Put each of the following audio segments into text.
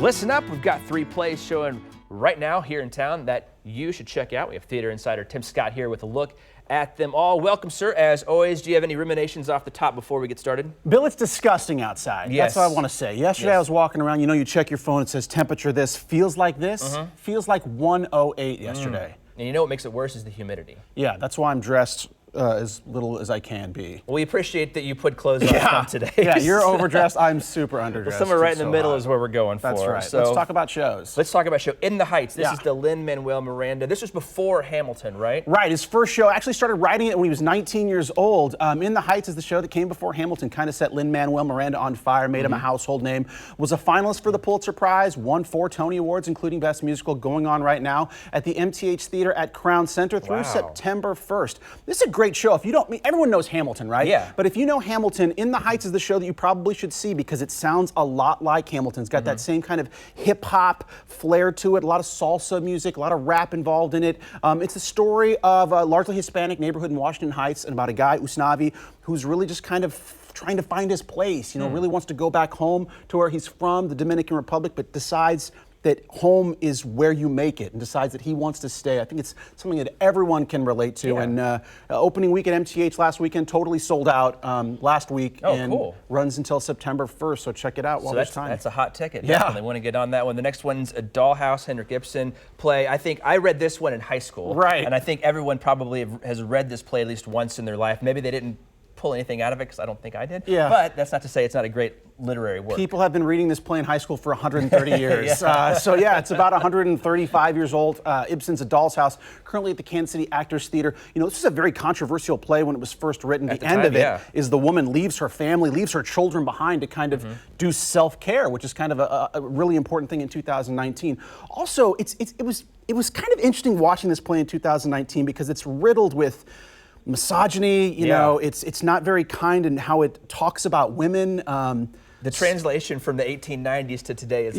Listen up, we've got 3 plays showing right now here in town that you should check out. We have theater insider Tim Scott here with a look at them all. Welcome, sir. As always, do you have any ruminations off the top before we get started? Bill, it's disgusting outside. Yes. That's what I want to say. Yesterday I was walking around, you check your phone, it says temperature this, feels like this, feels like 108 yesterday. And you know what makes it worse is the humidity. Yeah, that's why I'm dressed as little as I can be. Well, we appreciate that you put clothes on today. Yeah, you're overdressed, I'm super underdressed. Well, somewhere right in the middle is where we're going for. That's right. So let's talk about shows. Let's talk about show In the Heights. This is the Lin-Manuel Miranda. This was before Hamilton, right? Right, his first show. Actually started writing it when he was 19 years old. In the Heights is the show that came before Hamilton, kind of set Lin-Manuel Miranda on fire, made him a household name. Was a finalist for the Pulitzer Prize, won 4 Tony Awards, including Best Musical, going on right now at the MTH Theater at Crown Center through September 1st. This is a great show. If you don't, everyone knows Hamilton, right? Yeah. But if you know Hamilton, In the Heights is the show that you probably should see because it sounds a lot like Hamilton. It's got that same kind of hip-hop flair to it, a lot of salsa music, a lot of rap involved in it. It's a story of a largely Hispanic neighborhood in Washington Heights and about a guy, Usnavi, who's really just kind of trying to find his place, really wants to go back home to where he's from, the Dominican Republic, but decides that home is where you make it and decides that he wants to stay. I think it's something that everyone can relate to. Yeah. And opening week at MTH last weekend, totally sold out last week. Cool. Runs until September 1st, so check it out while there's time. That's a hot ticket. Yeah. Definitely want to get on that one. The next one's a Dollhouse, Henrik Ibsen play. I think I read this one in high school. Right. And I think everyone probably has read this play at least once in their life. Maybe they didn't pull anything out of it because I don't think I did. Yeah. But that's not to say it's not a great literary work. People have been reading this play in high school for 130 years. So yeah, it's about 135 years old. Ibsen's A Doll's House, currently at the Kansas City Actors Theater. This is a very controversial play when it was first written. The end of it is the woman leaves her family, leaves her children behind to kind of do self-care, which is kind of a really important thing in 2019. Also, it was kind of interesting watching this play in 2019 because it's riddled with misogyny, it's not very kind in how it talks about women. The translation from the 1890s to today is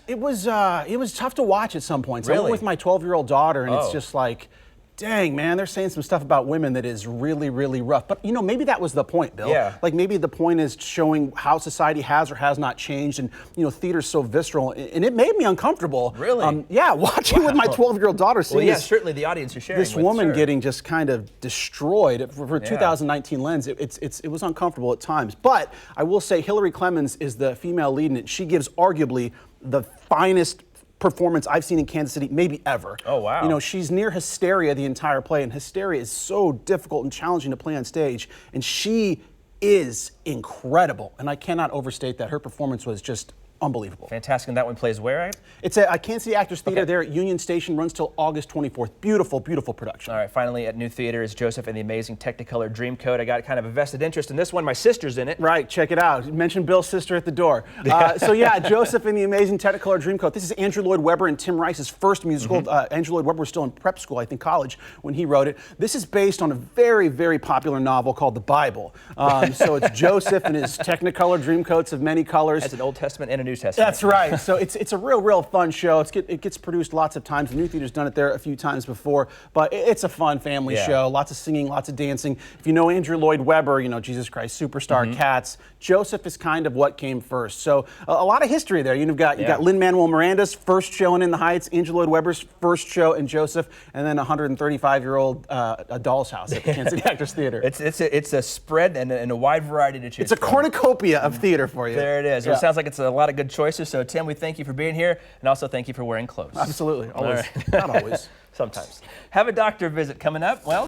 it was tough to watch at some points. Really? I went with my 12-year-old daughter, and it's just like, dang, man, they're saying some stuff about women that is really, really rough. But, maybe that was the point, Bill. Yeah. Like, maybe the point is showing how society has or has not changed. And, theater's so visceral. And it made me uncomfortable. Really? Watching with my 12-year-old daughter. Certainly the audience you're sharing this woman getting just kind of destroyed for 2019 lens. It was uncomfortable at times. But I will say Hillary Clemens is the female lead in it. She gives arguably the finest performance I've seen in Kansas City, maybe ever. Oh, wow. She's near hysteria the entire play, and hysteria is so difficult and challenging to play on stage, and she is incredible, and I cannot overstate that. Her performance was just unbelievable. Fantastic. And that one plays where, right? It's at Kansas City Actors Theater there at Union Station, runs till August 24th. Beautiful, beautiful production. All right, finally at New Theater is Joseph and the Amazing Technicolor Dreamcoat. I got kind of a vested interest in this one. My sister's in it. Right, check it out. You mentioned Bill's sister at the door. Joseph and the Amazing Technicolor Dreamcoat. This is Andrew Lloyd Webber and Tim Rice's first musical. Andrew Lloyd Webber was still in prep school, I think college, when he wrote it. This is based on a very, very popular novel called The Bible. So it's Joseph and his Technicolor Dreamcoats of many colors. That's an Old Testament and a New Testament. That's right. So it's a real fun show. It gets produced lots of times. The New Theater's done it there a few times before, but it's a fun family show. Lots of singing, lots of dancing. If you know Andrew Lloyd Webber, Jesus Christ Superstar, Cats. Joseph is kind of what came first. So a lot of history there. You've got Lin-Manuel Miranda's first show in the Heights, Andrew Lloyd Webber's first show in Joseph, and then 135-year-old A Doll's House at the Kansas City Actors Theater. It's a spread and a wide variety to choose It's a cornucopia of theater for you. There it is. Well, it sounds like it's a lot of good choices. So, Tim, we thank you for being here, and also thank you for wearing clothes. Absolutely. Always. Not always. Sometimes. Have a doctor visit coming up. Well,